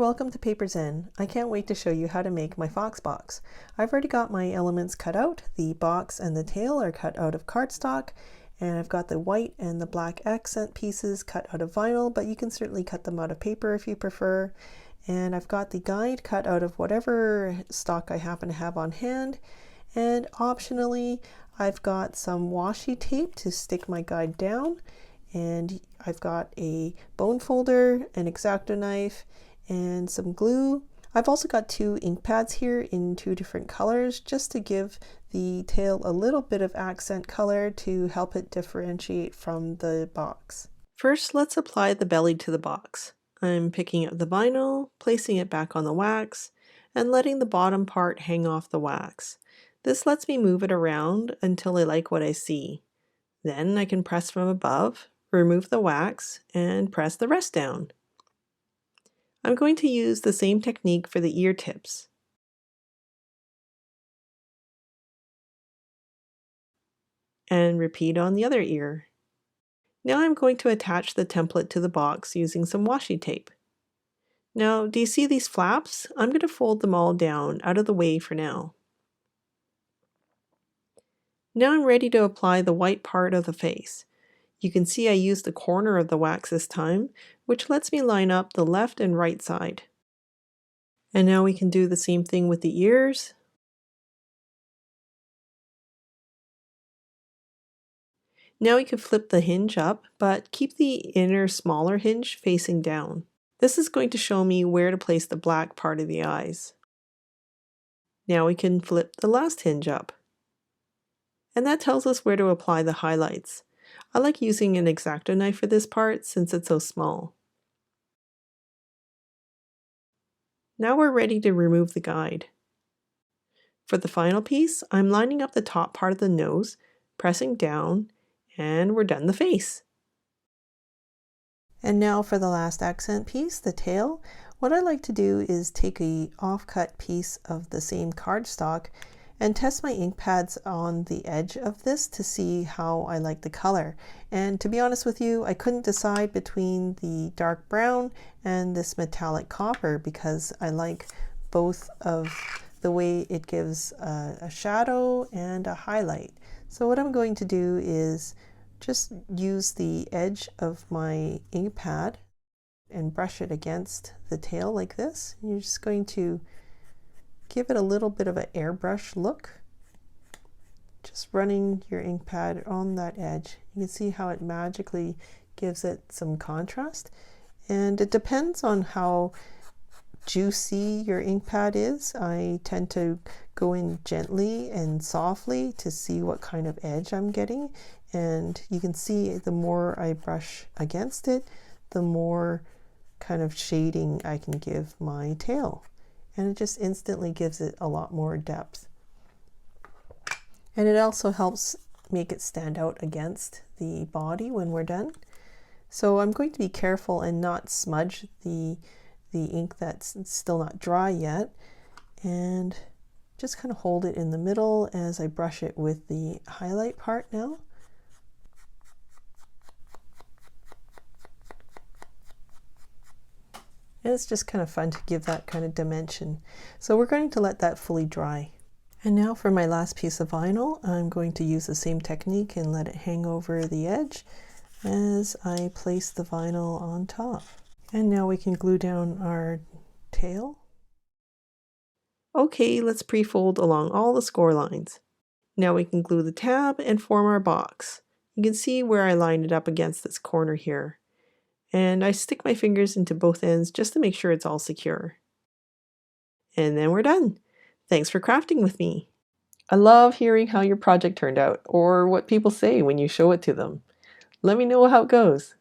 welcome to Paper Zen. I can't wait to show you how to make my fox box. I've already got my elements cut out. The box and the tail are cut out of cardstock, and I've got the white and the black accent pieces cut out of vinyl, but you can certainly cut them out of paper if you prefer. And I've got the guide cut out of whatever stock I happen to have on hand. And optionally, I've got some washi tape to stick my guide down. And I've got a bone folder, an X-Acto knife, and some glue. I've also got 2 ink pads here in 2 different colors just to give the tail a little bit of accent color to help it differentiate from the box. First, let's apply the belly to the box. I'm picking up the vinyl, placing it back on the wax, and letting the bottom part hang off the wax. This lets me move it around until I like what I see. Then I can press from above, remove the wax, and press the rest down. I'm going to use the same technique for the ear tips. And repeat on the other ear. Now I'm going to attach the template to the box using some washi tape. Now, do you see these flaps? I'm going to fold them all down out of the way for now. Now I'm ready to apply the white part of the face. You can see I used the corner of the wax this time, which lets me line up the left and right side. And now we can do the same thing with the ears. Now we can flip the hinge up, but keep the inner smaller hinge facing down. This is going to show me where to place the black part of the eyes. Now we can flip the last hinge up. And that tells us where to apply the highlights. I like using an X-Acto knife for this part since it's so small. Now we're ready to remove the guide. For the final piece, I'm lining up the top part of the nose, pressing down, and we're done the face. And now for the last accent piece, the tail. What I like to do is take a off-cut piece of the same cardstock and test my ink pads on the edge of this to see how I like the color. And to be honest with you, I couldn't decide between the dark brown and this metallic copper because I like both of the way it gives a shadow and a highlight. So what I'm going to do is just use the edge of my ink pad and brush it against the tail like this. You're just going to give it a little bit of an airbrush look, just running your ink pad on that edge. You can see how it magically gives it some contrast, and it depends on how juicy your ink pad is. I tend to go in gently and softly to see what kind of edge I'm getting, and you can see the more I brush against it, the more kind of shading I can give my tail. And it just instantly gives it a lot more depth. And it also helps make it stand out against the body when we're done. So I'm going to be careful and not smudge the ink that's still not dry yet, and just kind of hold it in the middle as I brush it with the highlight part now. And it's just kind of fun to give that kind of dimension. So we're going to let that fully dry. And now for my last piece of vinyl, I'm going to use the same technique and let it hang over the edge as I place the vinyl on top. And now we can glue down our tail. Okay, let's pre-fold along all the score lines. Now we can glue the tab and form our box. You can see where I lined it up against this corner here. And I stick my fingers into both ends just to make sure it's all secure. And then we're done. Thanks for crafting with me. I love hearing how your project turned out or what people say when you show it to them. Let me know how it goes.